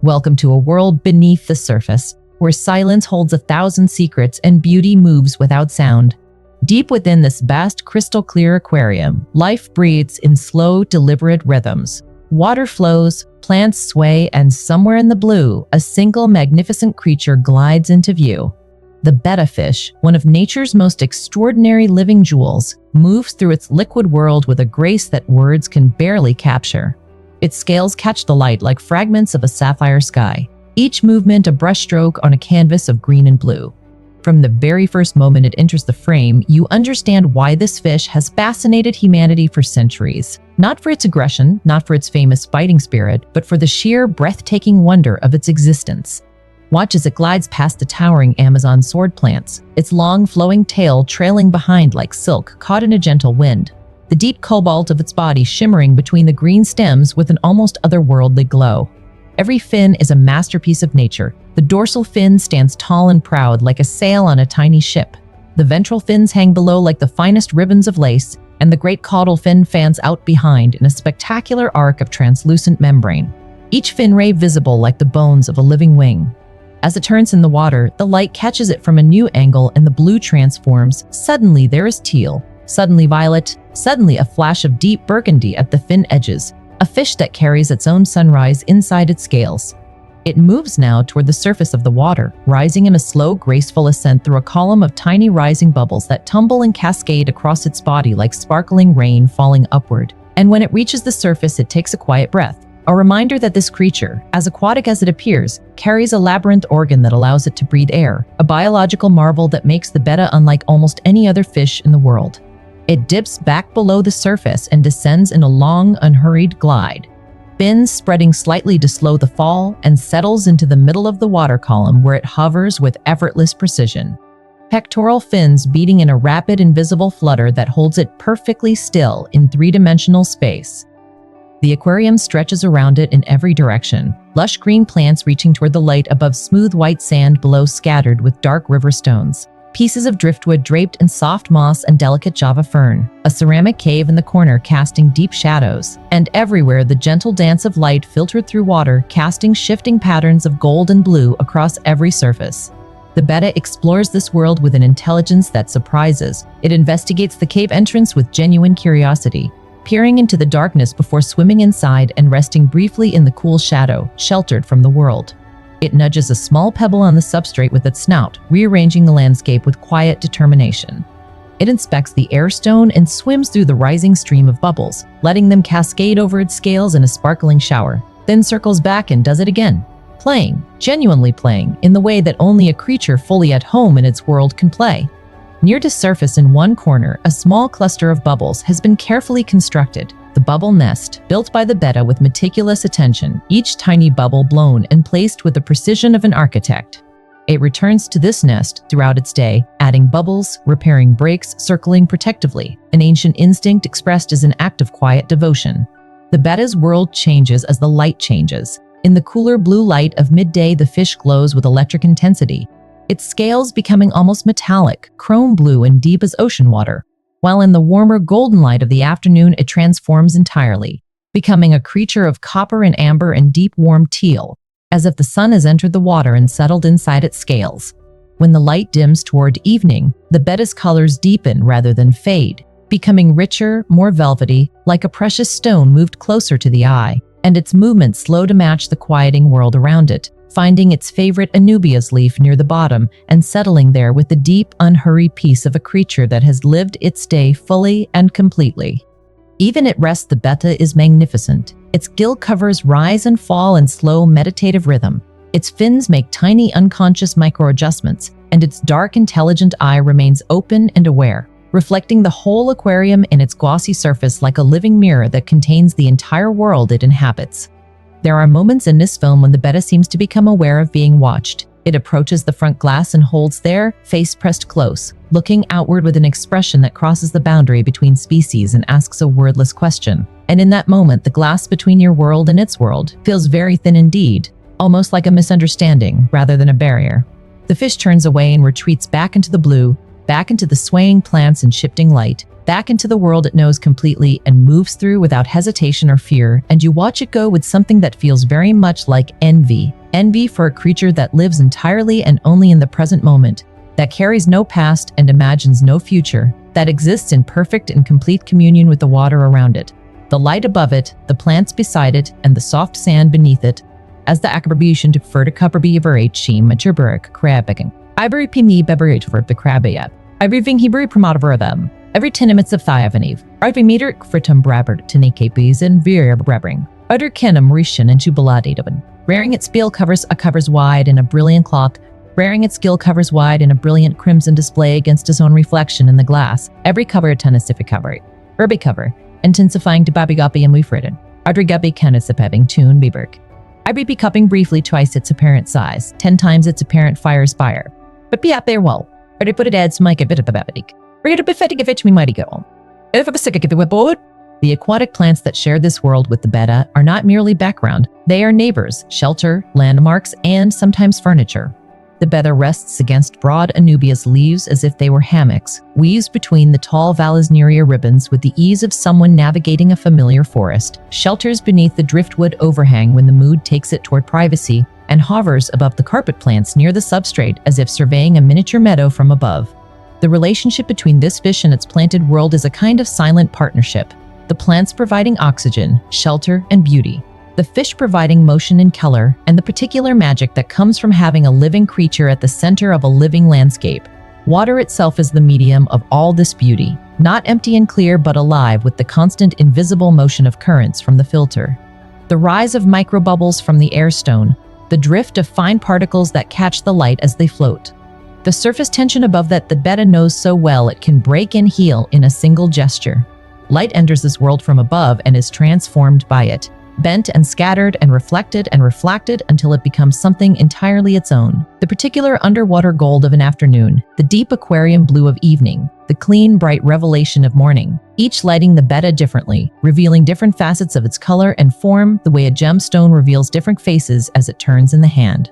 Welcome to a world beneath the surface, where silence holds 1,000 secrets and beauty moves without sound. Deep within this vast crystal-clear aquarium, life breathes in slow, deliberate rhythms. Water flows, plants sway, and somewhere in the blue, a single magnificent creature glides into view. The Betta fish, one of nature's most extraordinary living jewels, moves through its liquid world with a grace that words can barely capture. Its scales catch the light like fragments of a sapphire sky, each movement a brushstroke on a canvas of green and blue. From the very first moment it enters the frame, you understand why this fish has fascinated humanity for centuries. Not for its aggression, not for its famous fighting spirit, but for the sheer, breathtaking wonder of its existence. Watch as it glides past the towering Amazon sword plants, its long, flowing tail trailing behind like silk caught in a gentle wind. The deep cobalt of its body shimmering between the green stems with an almost otherworldly glow. Every fin is a masterpiece of nature. The dorsal fin stands tall and proud like a sail on a tiny ship. The ventral fins hang below like the finest ribbons of lace, and the great caudal fin fans out behind in a spectacular arc of translucent membrane, each fin ray visible like the bones of a living wing. As it turns in the water, the light catches it from a new angle and the blue transforms. Suddenly there is teal, suddenly violet, suddenly a flash of deep burgundy at the fin edges, a fish that carries its own sunrise inside its scales. It moves now toward the surface of the water, rising in a slow, graceful ascent through a column of tiny rising bubbles that tumble and cascade across its body like sparkling rain falling upward. And when it reaches the surface, it takes a quiet breath, a reminder that this creature, as aquatic as it appears, carries a labyrinth organ that allows it to breathe air, a biological marvel that makes the Betta unlike almost any other fish in the world. It dips back below the surface and descends in a long, unhurried glide, fins spreading slightly to slow the fall, and settles into the middle of the water column where it hovers with effortless precision. Pectoral fins beating in a rapid, invisible flutter that holds it perfectly still in three-dimensional space. The aquarium stretches around it in every direction, lush green plants reaching toward the light above, smooth white sand below scattered with dark river stones, pieces of driftwood draped in soft moss and delicate Java fern, a ceramic cave in the corner casting deep shadows, and everywhere the gentle dance of light filtered through water, casting shifting patterns of gold and blue across every surface. The Betta explores this world with an intelligence that surprises. It investigates the cave entrance with genuine curiosity, peering into the darkness before swimming inside and resting briefly in the cool shadow, sheltered from the world. It nudges a small pebble on the substrate with its snout, rearranging the landscape with quiet determination. It inspects the air stone and swims through the rising stream of bubbles, letting them cascade over its scales in a sparkling shower, then circles back and does it again, playing, genuinely playing, in the way that only a creature fully at home in its world can play. Near the surface in one corner, a small cluster of bubbles has been carefully constructed, the bubble nest, built by the Betta with meticulous attention, each tiny bubble blown and placed with the precision of an architect. It returns to this nest throughout its day, adding bubbles, repairing breaks, circling protectively, an ancient instinct expressed as an act of quiet devotion. The Betta's world changes as the light changes. In the cooler blue light of midday, the fish glows with electric intensity, its scales becoming almost metallic, chrome blue and deep as ocean water, while in the warmer golden light of the afternoon it transforms entirely, becoming a creature of copper and amber and deep warm teal, as if the sun has entered the water and settled inside its scales. When the light dims toward evening, the Betta's colors deepen rather than fade, becoming richer, more velvety, like a precious stone moved closer to the eye, and its movements slow to match the quieting world around it, finding its favorite Anubias leaf near the bottom and settling there with the deep, unhurried peace of a creature that has lived its day fully and completely. Even at rest, the Betta is magnificent. Its gill covers rise and fall in slow, meditative rhythm. Its fins make tiny, unconscious micro-adjustments, and its dark, intelligent eye remains open and aware, reflecting the whole aquarium in its glossy surface like a living mirror that contains the entire world it inhabits. There are moments in this film when the Betta seems to become aware of being watched. It approaches the front glass and holds there, face pressed close, looking outward with an expression that crosses the boundary between species and asks a wordless question. And in that moment, the glass between your world and its world feels very thin indeed, almost like a misunderstanding rather than a barrier. The fish turns away and retreats back into the blue, back into the swaying plants and shifting light, back into the world it knows completely and moves through without hesitation or fear, and you watch it go with something that feels very much like envy. Envy for a creature that lives entirely and only in the present moment, that carries no past and imagines no future, that exists in perfect and complete communion with the water around it, the light above it, the plants beside it, and the soft sand beneath it, as the attribution to verticubberby verachim maturburg crabbeking. Ivory pimi beberate for the crabbeya. Everything Hebrew promoter them. Every 10 minutes of Thiavaniv. Every meter fritum brabbert tinike and vir brabbering. Utter kenum rishan and jubiladataban. Rearing its bill covers wide in a brilliant cloth, rearing its gill covers wide in a brilliant crimson display against his own reflection in the glass. Every cover a tenisific cover. Herby cover, intensifying to babigapi and weefridden. Adri gubby canisipeving tune biberg. Every be cupping briefly twice its apparent size, 10 times its apparent fire spire. But be up there well. Or they put it adds Mike a bit of the babidik. Read a bit of it me mighty go. If a sick of board. The aquatic plants that share this world with the Betta are not merely background, they are neighbors, shelter, landmarks, and sometimes furniture. The Betta rests against broad Anubias leaves as if they were hammocks, weaves between the tall Vallisneria ribbons with the ease of someone navigating a familiar forest, shelters beneath the driftwood overhang when the mood takes it toward privacy, and hovers above the carpet plants near the substrate as if surveying a miniature meadow from above. The relationship between this fish and its planted world is a kind of silent partnership. The plants providing oxygen, shelter, and beauty. The fish providing motion and color, and the particular magic that comes from having a living creature at the center of a living landscape. Water itself is the medium of all this beauty, not empty and clear but alive with the constant invisible motion of currents from the filter. The rise of microbubbles from the air stone, the drift of fine particles that catch the light as they float. The surface tension above that the Betta knows so well it can break and heal in a single gesture. Light enters this world from above and is transformed by it, bent and scattered and reflected until it becomes something entirely its own. The particular underwater gold of an afternoon, the deep aquarium blue of evening, the clean, bright revelation of morning, each lighting the Betta differently, revealing different facets of its color and form the way a gemstone reveals different faces as it turns in the hand.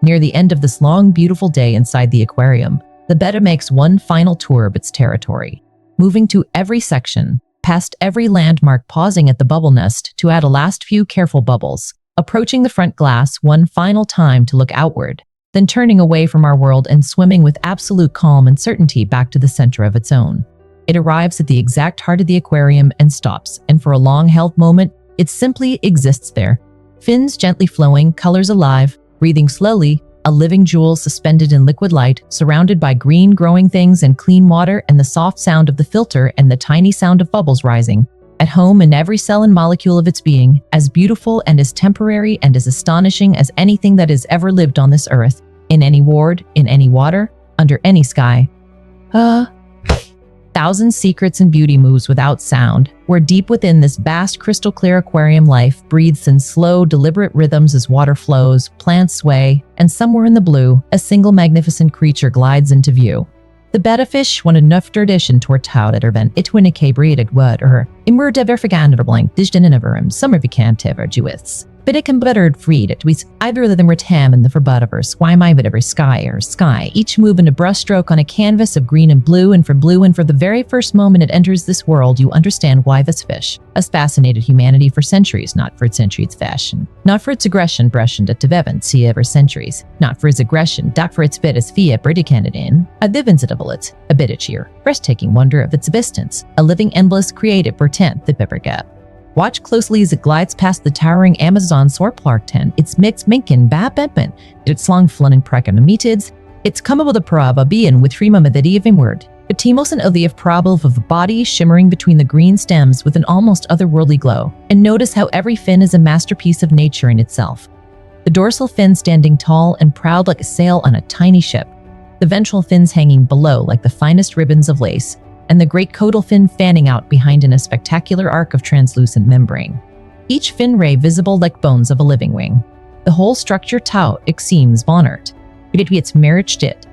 Near the end of this long, beautiful day inside the aquarium, the Betta makes one final tour of its territory, moving to every section, past every landmark, pausing at the bubble nest to add a last few careful bubbles, approaching the front glass one final time to look outward, then turning away from our world and swimming with absolute calm and certainty back to the center of its own. It arrives at the exact heart of the aquarium and stops, and for a long-held moment, it simply exists there. Fins gently flowing, colors alive, breathing slowly, a living jewel suspended in liquid light, surrounded by green growing things and clean water and the soft sound of the filter and the tiny sound of bubbles rising. At home in every cell and molecule of its being, as beautiful and as temporary and as astonishing as anything that has ever lived on this earth, in any ward, in any water, under any sky. Thousand secrets and beauty moves without sound, where deep within this vast crystal clear aquarium life breathes in slow, deliberate rhythms as water flows, plants sway, and somewhere in the blue, a single magnificent creature glides into view. The Betta fish won enough tradition toward taud at erven itwinike breeded word or immer dever forgander blank dijden in everum summer vicant ever Jewiths. But it can better freed it with either of them were tam in the forbud of her sky my bit of her sky, each move in a brushstroke on a canvas of green and for blue, and for the very first moment it enters this world, you understand why this fish has fascinated humanity for centuries, not for its centuries fashion, not for its aggression, brushed at Devevan, see ever centuries, not for its aggression, not for its bit as fia Briticanid in, a divinsitable a bit of cheer, breathtaking wonder of its existence, a living endless creative portent the pepper gap. Watch closely as it glides past the towering Amazon Sorplark tent, its mixed minkin babetman, its long flunning prekanamitids, its comable the parava being with frima methidi of inward, the timos and the of probable of the body shimmering between the green stems with an almost otherworldly glow. And notice how every fin is a masterpiece of nature in itself. The dorsal fin standing tall and proud like a sail on a tiny ship, the ventral fins hanging below like the finest ribbons of lace, and the great caudal fin fanning out behind in a spectacular arc of translucent membrane. Each fin ray visible like bones of a living wing. The whole structure tau exseems bonert. It be its marriage dit.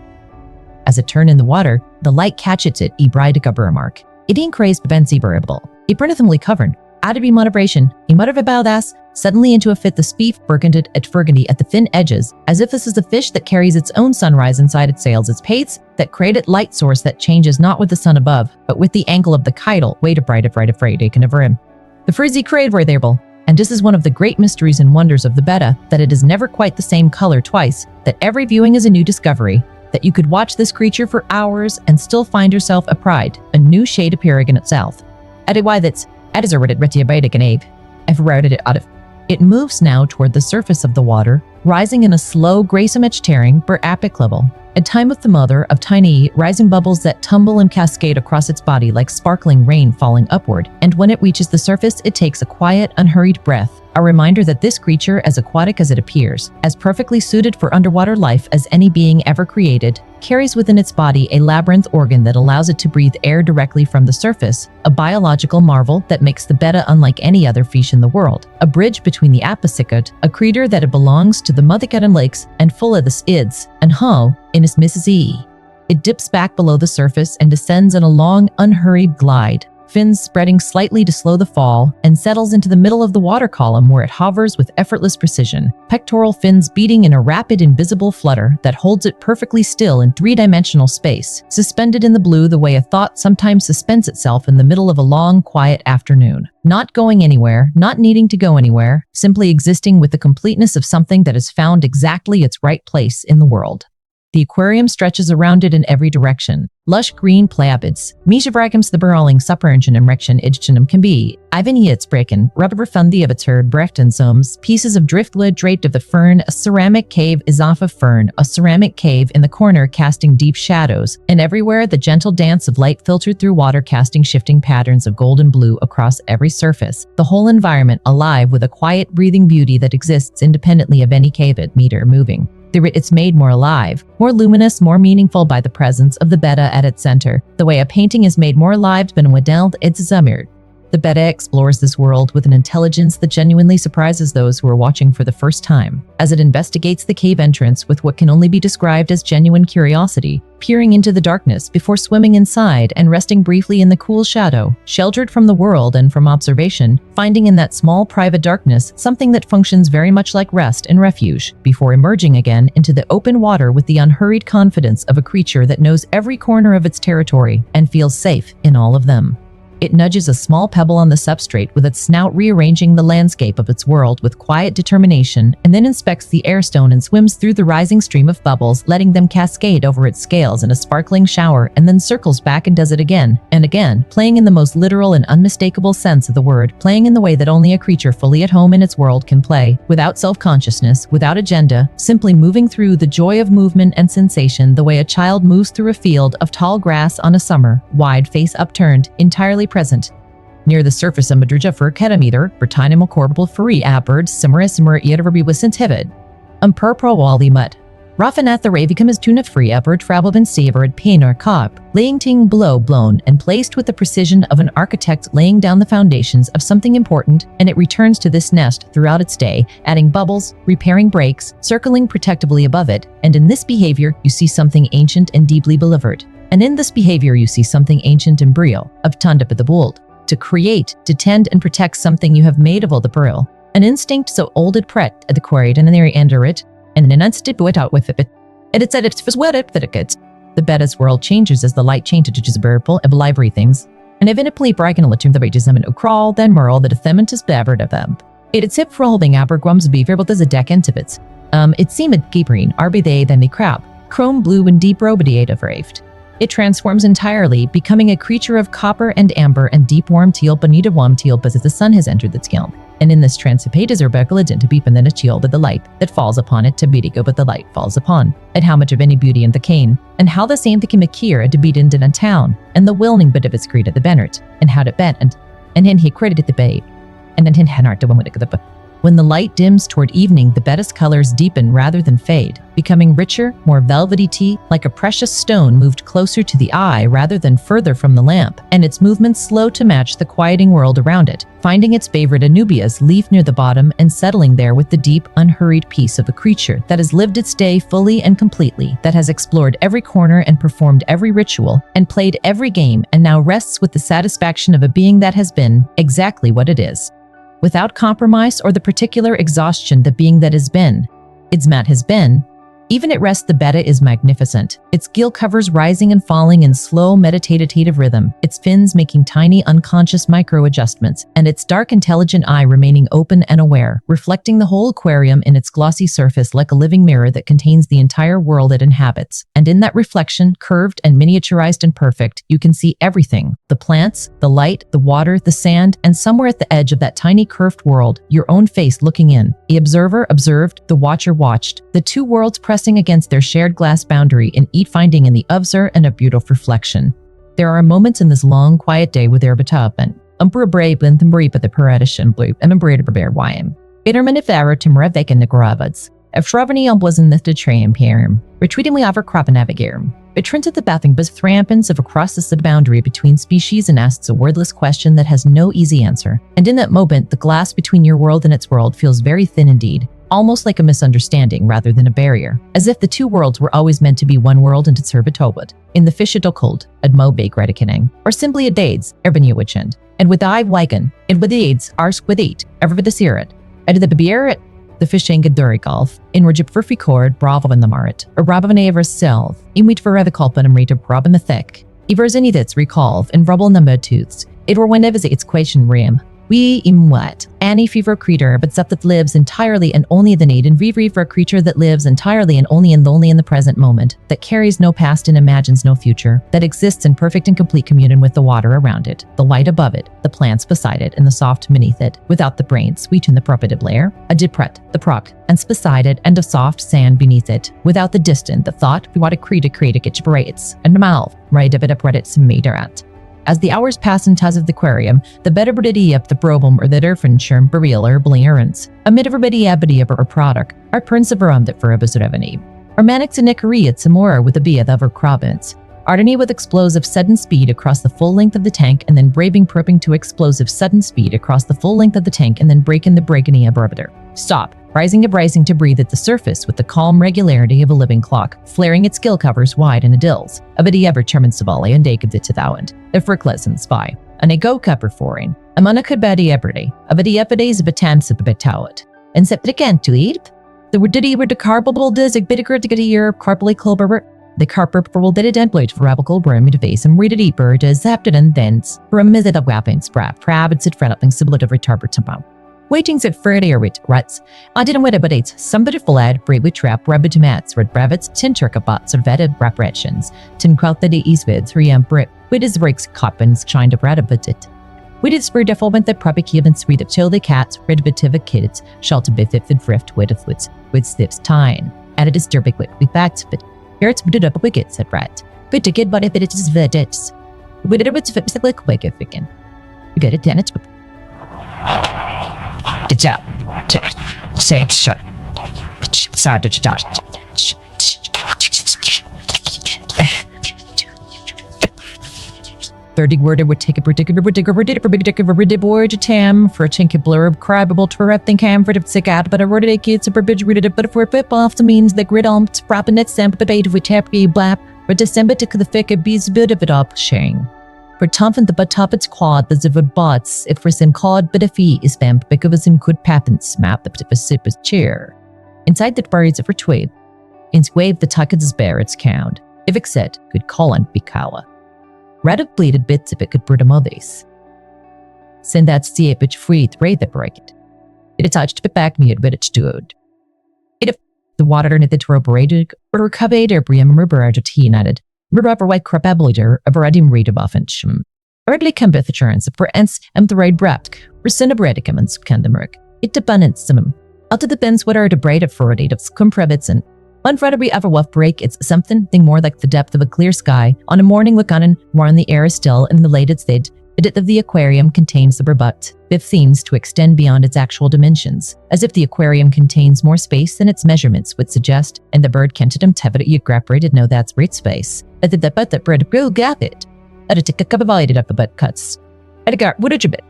As it turn in the water, the light catches it bride mark. It increased benzi variable. It burnithamly covered. Add be moderation, a mutter about das, suddenly into a fit the speef burgundy at the thin edges, as if this is a fish that carries its own sunrise inside its sails, its pates, that created light source that changes not with the sun above, but with the angle of the kite, way to bright afraid they can never him. The frizzy crade variable. And this is one of the great mysteries and wonders of the Betta, that it is never quite the same color twice, that every viewing is a new discovery, that you could watch this creature for hours and still find yourself a pride, a new shade appearing in itself. At why that's at is a retia and abe. I've routed it out of. It moves now toward the surface of the water, rising in a slow, grace-image tearing per apic level. A time with the mother of tiny, rising bubbles that tumble and cascade across its body like sparkling rain falling upward, and when it reaches the surface, it takes a quiet, unhurried breath, a reminder that this creature, as aquatic as it appears, as perfectly suited for underwater life as any being ever created, carries within its body a labyrinth organ that allows it to breathe air directly from the surface, a biological marvel that makes the Betta unlike any other fish in the world, a bridge between the apicicot, a creature that it belongs to the Mothicadan lakes and full of the ids, and how, in its Mrs. E. It dips back below the surface and descends in a long, unhurried glide, fins spreading slightly to slow the fall, and settles into the middle of the water column where it hovers with effortless precision, pectoral fins beating in a rapid, invisible flutter that holds it perfectly still in three-dimensional space, suspended in the blue the way a thought sometimes suspends itself in the middle of a long, quiet afternoon. Not going anywhere, not needing to go anywhere, simply existing with the completeness of something that has found exactly its right place in the world. The aquarium stretches around it in every direction. Lush green plabids, Mishavragams the burrowing supperension erection idgenum can be, Ivaniets breaken, rubber fundi of its herd brechtensomes, pieces of driftwood draped of the fern, a ceramic cave is off of fern, a ceramic cave in the corner casting deep shadows, and everywhere the gentle dance of light filtered through water casting shifting patterns of gold and blue across every surface, the whole environment alive with a quiet breathing beauty that exists independently of any cave meter moving. It's made more alive, more luminous, more meaningful by the presence of the Betta at its center, the way a painting is made more alive when Wedeld it's zamir. The Betta explores this world with an intelligence that genuinely surprises those who are watching for the first time, as it investigates the cave entrance with what can only be described as genuine curiosity, peering into the darkness before swimming inside and resting briefly in the cool shadow, sheltered from the world and from observation, finding in that small private darkness something that functions very much like rest and refuge, before emerging again into the open water with the unhurried confidence of a creature that knows every corner of its territory and feels safe in all of them. It nudges a small pebble on the substrate with its snout rearranging the landscape of its world with quiet determination, and then inspects the airstone and swims through the rising stream of bubbles, letting them cascade over its scales in a sparkling shower, and then circles back and does it again and again, playing in the most literal and unmistakable sense of the word, playing in the way that only a creature fully at home in its world can play, without self-consciousness, without agenda, simply moving through the joy of movement and sensation the way a child moves through a field of tall grass on a summer, wide face upturned, entirely present. Near the surface of Madrija for ketameter, Britannimal corbable furi abird, simmer eaterverbi wasn't hevid. Purpro wally mud. Raffinat the ravicum is tuna free abird travelbin savered painter cop, laying ting blow blown and placed with the precision of an architect laying down the foundations of something important, and it returns to this nest throughout its day, adding bubbles, repairing breaks, circling protectively above it, and in this behavior you see something ancient and deeply beloved. And in this behavior you see something ancient and brio, of tundap the bold, to create, to tend and protect something you have made of all the brio, an instinct so old it pret at the quarried and an area under it, and an instant it out with it. And it's at it was what it gets. The Betta's world changes as the light changes purple of library things, and evidently bracken the wages them and crawl, then merle the defementus bevered of them. It's hip for holding abergrums beaver but there's a deck into it. It seemed gaperine, arbe they then the crab, chrome blue and deep robadiate of raved. It transforms entirely, becoming a creature of copper and amber and deep warm teal bonita warm teal as the sun has entered its kiln. And in this transipate is urbeculid to beep and then a teal but the light that falls upon it to bitigo but the light falls upon. And how much of any beauty in the cane, and how the same thing Makir to beat into the town, and the willing bit of its greed at the Bennert, and how it bent and then he credited the babe. And then Henart to woman the when the light dims toward evening, the Betta's colors deepen rather than fade, becoming richer, more velvety tea, like a precious stone moved closer to the eye rather than further from the lamp, and its movements slow to match the quieting world around it, finding its favorite Anubia's leaf near the bottom and settling there with the deep, unhurried peace of a creature that has lived its day fully and completely, that has explored every corner and performed every ritual, and played every game, and now rests with the satisfaction of a being that has been exactly what it is. without compromise or the particular exhaustion the being that has been. Its mat has been. Even at rest, the Betta is magnificent. Its gill covers rising and falling in slow, meditative rhythm, its fins making tiny, unconscious micro-adjustments, and its dark, intelligent eye remaining open and aware, reflecting the whole aquarium in its glossy surface like a living mirror that contains the entire world it inhabits. And in that reflection, curved and miniaturized and perfect, you can see everything: the plants, the light, the water, the sand, and somewhere at the edge of that tiny curved world, your own face looking in. The observer observed, the watcher watched, the two worlds pressing against their shared glass boundary and each finding in the observer and a beautiful reflection. There are moments in this long, quiet day with Betta brave and the paradishan blue and brave bear wine. Bittermanifera timra vacant the gravats. If Shravani was in the train pierum, retreatingly over crop navigarum. It turns at the bathing bus thrampins of across the boundary between species and asks a wordless question that has no easy answer. And in that moment, the glass between your world and its world feels very thin indeed, almost like a misunderstanding rather than a barrier, as if the two worlds were always meant to be one world and to serve a tobut. In the fish adokuld, admo bake redikening, or simply a dades, erbenuichend, and with the eye wagon, and with the aids, arsk with eat, ever with the sirit, and the beer the fishing gaduri golf, in Rajip for cord, bravo in the marit, or rob of an aver's self, in wheat for reviculpin and rate of rob in the thick, evers any that's recall, and rubble in the mud tooths, it were whenever its question rim. We im what? Any fever creature, but stuff that lives entirely and only the need, and vivri for a creature that lives entirely and only in the present moment, that carries no past and imagines no future, that exists in perfect and complete communion with the water around it, the light above it, the plants beside it, and the soft beneath it, without the brain, sweet in the propagative layer, a dipret, the proc, and beside it, and of soft sand beneath it, without the distant, the thought, we want to create a get braids, and mal, right of it up reddit some meter at. As the hours pass in Taz of the aquarium, the better bridity up the probum or the derfenshirm burial or blierens, amid everybody abity or product, our prince of arum that for abusrevani. Or manix and nickery at Samora with the bia of our province. Ardeny with explosive sudden speed across the full length of the tank and then braving perping to explosive sudden speed across the full length of the tank and then breaking the breakany of orbiter. Stop. Rising to breathe at the surface with the calm regularity of a living clock, flaring its gill covers wide in the dills, of a ever termin savali and daked it to thouand, if for pleasant spy, and a go cupper foreign, a monacabadi ebrity, of a epidays of a tams of a betowit, and set again to eat. The word diddy were the carbable dizig bitiger to get a year carpally clubber, the carper for will did it and blade for rabical brim to face and read it deeper to zapted and thence, for a method of weapons, prab and sit fret up and siblet of retarber tempo. Waitings at Friday or wit rats. I didn't wait about eight. Somebody fled, brave with trap, rabbit mats, red bravets, tin turkabots, or vetted raprettions, tin kraut the eastwids, riam brit, with his breaks, coppins, shined a brat about it. We did spur default the proper and sweet of chill the cats, red bitiva kids, shelter biffif and frift, wit of woods, with stiffs tine. Added a sturbic wit, we backed, but here it's put up a wicket, said Rat. But to get but if it is vedets. We did a bit of like wicket again. We get it, then it's. It's out. Say it shut. Side to start. Thirty word would take a particular big board to tam for a chinky blurb, cribable to repting cam for the sick out, but a word it kids a bridge read it, but for pip off the means the grid on sprapping it, samp the bait with tap blap, but December to the thick a bees bit of it up, shang. For Tomfin the butt top its quad, the zivid bots, if for sim cod, but if he is vamp, because him could patent smap the tip of sip his chair. Inside the buried of her tweed, ins wave the tuck its bear its count, if it said, could call on Bikawa. Red of bleeded bits if it could brid mothers. Send that see bitch free thray the break it. It touched but back me at bit it stood. It if the water in it that were braided, or recovered or briam rubber to tea united. Rubber white crapabiliter of a redim read of offensham. Early cometh assurance for ence and the raid brat, rescind a bredicaments candamerk. It dependence simum. Out of the bends what are the braid of furrate of scumprevits and one Frederick ever wuff break, it's something more like the depth of a clear sky on a morning with gunnin, wherein the air is still and the lated state. The depth of the aquarium contains the rebut, if themes to extend beyond its actual dimensions, as if the aquarium contains more space than its measurements would suggest, and the bird canted tevet you grapperated know that's great space. At the but that bird will gap it. At a tick of divided up the butt cuts. At a gar, what did you bit?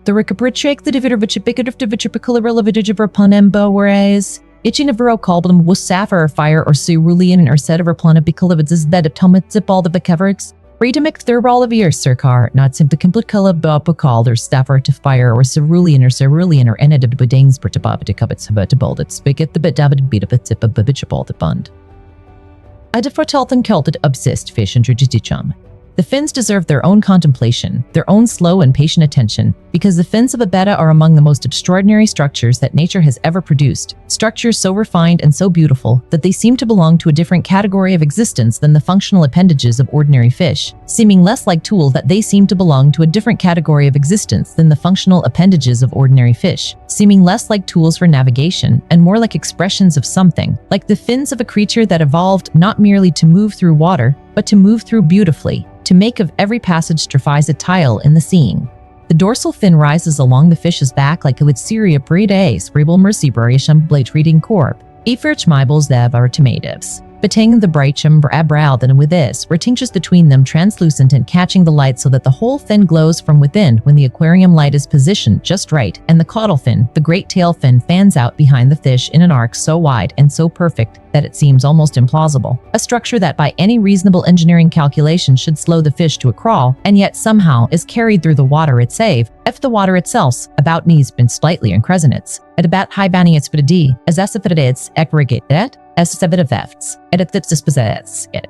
The recaprit shake the divider which a bigot of the vitripicular relative of upon embo, whereas itching a vero called them was sapphire fire or cerulean or set of her planet because of its bed of tummet zip all the coverts. Freedomik thurball of ear circar, not simply complete color bopokal or staffer to fire or cerulean or enedib budings per tabab to cubits about to bold it, spigot the bit david beat up a tip of bibichable the bund. A defrotelt and kelted obsessed fish and tragedichum. The fins deserve their own contemplation, their own slow and patient attention, because the fins of a betta are among the most extraordinary structures that nature has ever produced, structures so refined and so beautiful that they seem to belong to a different category of existence than the functional appendages of ordinary fish, seeming less like tools that they seem to belong to a different category of existence than the functional appendages of ordinary fish, seeming less like tools for navigation and more like expressions of something, like the fins of a creature that evolved not merely to move through water, but to move through beautifully, to make of every passage strophize a tile in the seeing. The dorsal fin rises along the fish's back like it would Syria breed a cerebral mercy brariasham blade reading corp. Eferch mibels dev are tomatoes. Betang the brightum brabral than with this, retinges between them translucent and catching the light so that the whole fin glows from within when the aquarium light is positioned just right, and the caudal fin, the great tail fin, fans out behind the fish in an arc so wide and so perfect that it seems almost implausible. A structure that by any reasonable engineering calculation should slow the fish to a crawl, and yet somehow is carried through the water it save, if the water itself, about knees been slightly increscinates, at about high baniets for the D, as esophagidates aggregated, as sevitavefts, at its dispossess it.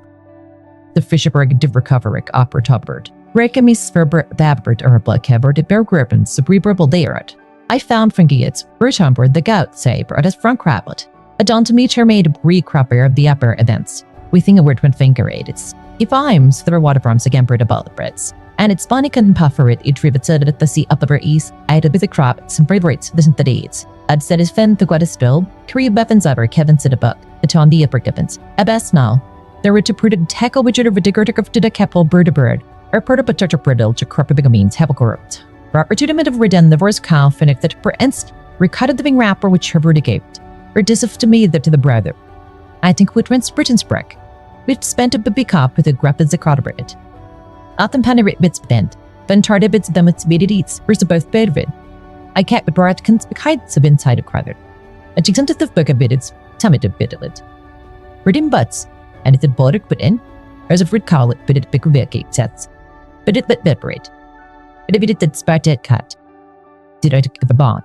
The fisherberg divercoveric opera tubert. Rekamis verber babert or blackheber de bergrippen cerebral deeret. I found frangiets, berchumber the gout saber at his front crablet. A dontometer made of re-cropper of the upper events. We think a word when fingerated. If I'm the water farms again bird about the breads. And it's funny couldn't puffer it tributed at the sea upper east. I had a crop, some favorites, listen to the deeds. I'd said his fin to quite a spill. Korea buffins upper Kevin said a buck. The ton the upper gibbons. A best now. There were to prudent tackle widget of ridigertic to the keppel bird a bird. Or put up a church of brittle to crop of means have a corrupt. Opportunity of redden the verse cow finnick that per inst recutted the bing rapper which her bird gaped. Or disif to me that to the brother. I think we'd rinse Britain's break. We'd spent a baby cop with a grap as a crotterbrit. Atham panarit bits bent, then tarted bits them its beaded eats, versus both bedrid. I kept with Baratkins behides of inside of crowded. A jigsanted the book a bidits, tummy to bidlet. Ridden butts, and it's a border put in, as if we'd call it, but it pick a cake sets. But it beparate. But if it did spartet cut, did I take the bond?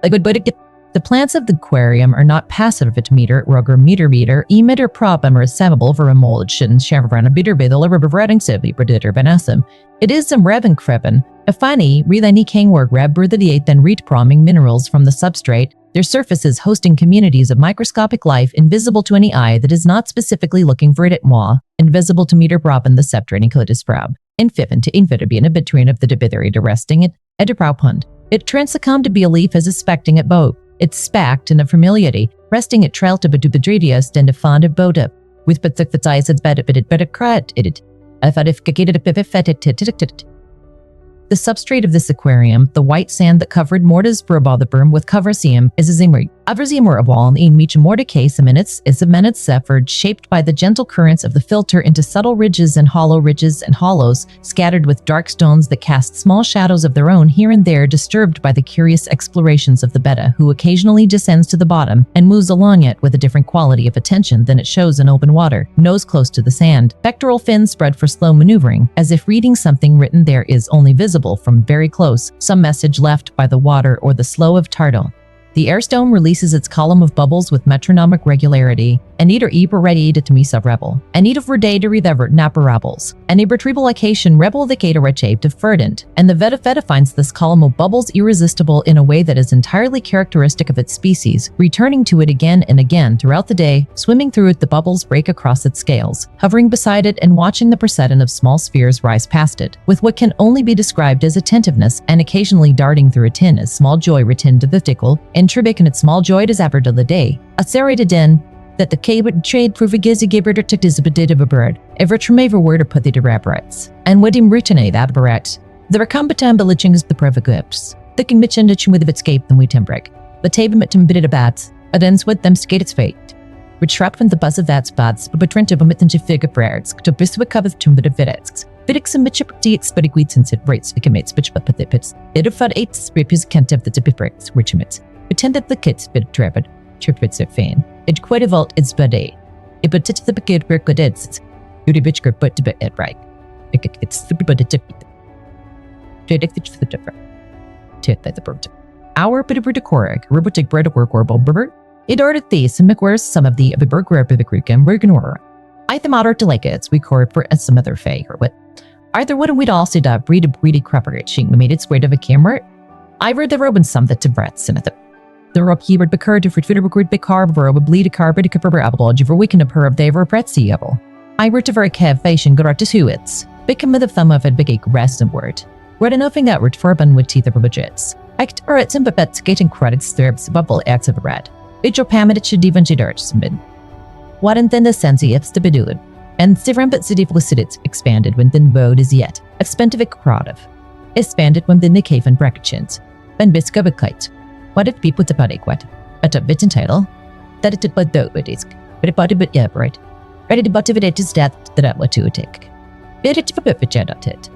Like what it the plants of the aquarium are not passive at meter, rugger meter meter, emitter problem or assemble for a mold shouldn't shavarana bitter bidel or reverting sibly predator benasum. It is some revan creven, a funny, relani kangwork reb the then reed proming minerals from the substrate, their surfaces hosting communities of microscopic life invisible to any eye that is not specifically looking for it at moi, invisible to meter proben the septrating clitus prob, infiven to infidibien a bitrine of the debithary to resting it, edipraupund. It transacom to be a leaf as expecting at boat. It's spacked in a familiarity, resting at trail to bedubidridius and a fond of boat up, with but the eyes at bed it better crat it. I thought if gated a pipifetit. The substrate of this aquarium, the white sand that covered mortas berm with covercium, is a zimri. Averzium or a wall in meach morticase minutes is a minute sephard shaped by the gentle currents of the filter into subtle ridges and hollows, scattered with dark stones that cast small shadows of their own here and there, disturbed by the curious explorations of the betta, who occasionally descends to the bottom and moves along it with a different quality of attention than it shows in open water, nose close to the sand, pectoral fins spread for slow maneuvering, as if reading something written there is only visible from very close, some message left by the water or the slow of turtle. The airstone releases its column of bubbles with metronomic regularity, and either ready to me sub rebel, and need of rede to revert naparables, and a retribulation rebel the cater shaped of verdant, and the veta finds this column of bubbles irresistible in a way that is entirely characteristic of its species, returning to it again and again throughout the day, swimming through it the bubbles break across its scales, hovering beside it and watching the percent of small spheres rise past it, with what can only be described as attentiveness, and occasionally darting through a tin as small joy retinned to the tickle, and tribic and its small joy is ever to the day, a serrated den, that the cabot trade for vigizzy gibber to tick a bit of a bird, ever tremaver word or put the rabrats, and what him ritene that barat. The recombatam belliching is the provocaps, the can mitch and with its scape than we timbrek, but table mit tim bit of bats, adens with them skate its fate. Which trapped from the buzz of that spots, but trent of a mitten to figure prayers, to biswa coveth tum bit of videtsks. Vidix and mitchip deets, but equates it rates, vicamates, bitch but the pits. It of fat eight spripus can't have the tipifreaks, which emits. Pretended the kits bit trapid, chirpits it fain. It quite a vault its bade. It but tit the bigid work good eds. Yuri bitch grip but to be it right. It's the but it's the bird. Our bit of correct, robotic bread of work or bulbert. It ordered these and McWears some of the burger of the Greek and Bergenor. I the matter to like it, we core for some other fay or what. Either what we'd all sit up, read a breedy crapper itching, made its way to the camera. I read the Robin some that to breaths in it. The rob he would be curd for Twitter record big carb or would bleed a carpet to cover apple for weekend of her of they were pretzy apple. I wrote to very kev fashion got to who it's. Become the thumb of it big rest and word. Read nothing that word for bun with teeth of budgets. I could or it's in bet getting credits therbs bubble acts of red. It your pam it should even dirt submit. What and then the sense ifs to be doing. And Sivram but city felicitits expanded when then bode is yet. Expensive crowd expanded when then the cave and bracketchins. Then biscuit a kite. What if people to body quite? At a bit in title? That it but though it is. But it body but yeah, right. Ready to but if it is death that I want to take. Bit it for perfect at it.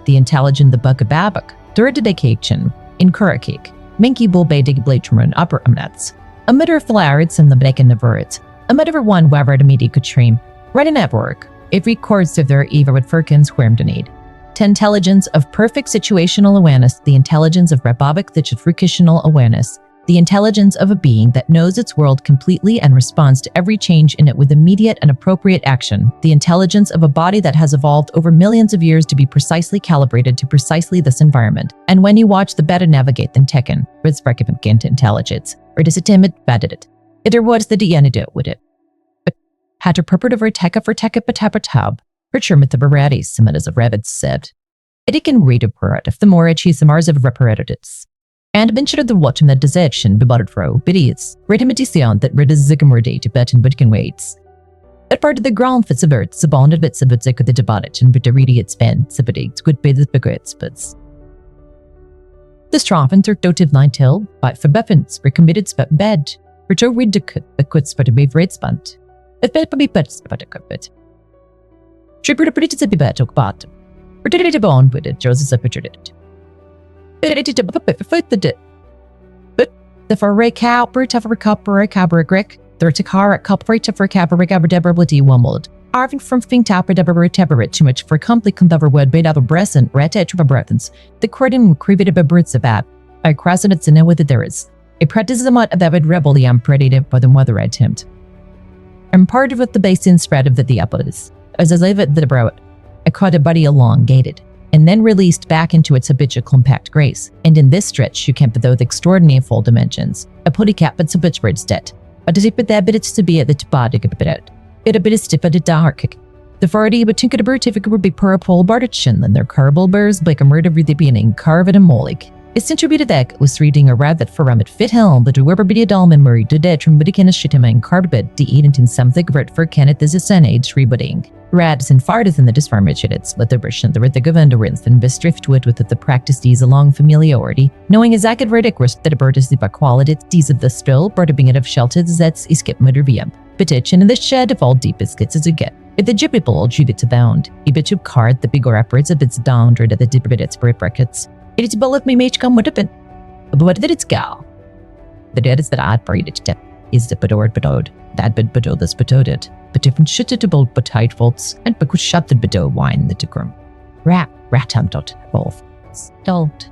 The intelligent the bug a babak. Third dedication. In cake. Minky bull bay dig blade from an upper nuts. A mitter of flowers and the black in the birds. A mitter one wherever the media could stream. Right in network. It records of their Eva with Firkins wherm to need. To intelligence of perfect situational awareness, the intelligence of rabobic frictional awareness, the intelligence of a being that knows its world completely and responds to every change in it with immediate and appropriate action, the intelligence of a body that has evolved over millions of years to be precisely calibrated to precisely this environment. And when you watch the Betta navigate than Tekken, with Sparkipent intelligence, or does it timid, batted it. It or what's the DNA do with it. But had to purport of her teka for teka patapatub, Richard with the Baratis, some as a rabbit said. It can read a purrat if the more achieve the Mars of reparatives. And venture the watching that desertion be buttered fro, biddies, rate him a decision that rid is zigamurdi to bet and bitkin waits. That part of the ground fits a bird, so bonded bits of it zick with the debauch and bit a reedy its bend, sibbidigs, good bid the bigots, but. The strong and dotive nine till, but for buffins, were committed spet bed, for Joe read the cut, but could spot a bave rate spant. If bed be bet spot a cup. Tripper the pretty to be bet took bottom. For did it bond with it, Joseph separated it. But the for a cow, bird of a cup or a cabra grick, there to car at cup rate for a cabra gabber debber blitty wumbled. Arving from fing tapper debber tebber too much for complete condover wood bait out of breast and red edge of a breathens. The cordon created a birds of that. I crossed it to know whether there is. A practice of the David rebel the predated by the mother attempt. And part of it the basin spread of the apple is. As I leave it the brow, I caught a buddy elongated. And then released back into its habitual compact grace. And in this stretch, you can put the extraordinary full dimensions. A putty cap but a bitch bird's dead. But does it put that bit to be at the tobadic a bit out? It a bit of stiff at the dark. The farty but tinker the bird if it would be per a pole bartichin, and their carbal bears like a murder with the beginning, carve it a molig. It's contributed that was reading a rabbit for rabbit fit helm, but to whoever be a doll memory to dead from Budikin shittima carved bed to eat into something vert for Kenneth is a sen age rebudding. Rads and fardas in the disfarmachits, let the brush and the rid the govendorins and bestrift with the practice these along familiarity, knowing as I could ridiculous that a bird is the quality these of the spill, bird being it of sheltered zets is skip mutter VM. Bitch and in the shed of all deepest gets as a get. If the jippy bull drew it to bound, a bitch of card the big or upwards of its down dread at the dipper bit its brick brackets. It is bullet me mage come with a pin. But what did its gal? The dead is that I'd buried it to is the bedord bedod, that bid bedo this bedoded, but different shitted to bolt but tight faults, and but could shut the bedo wine the to grum. Rat humped both. Stolt.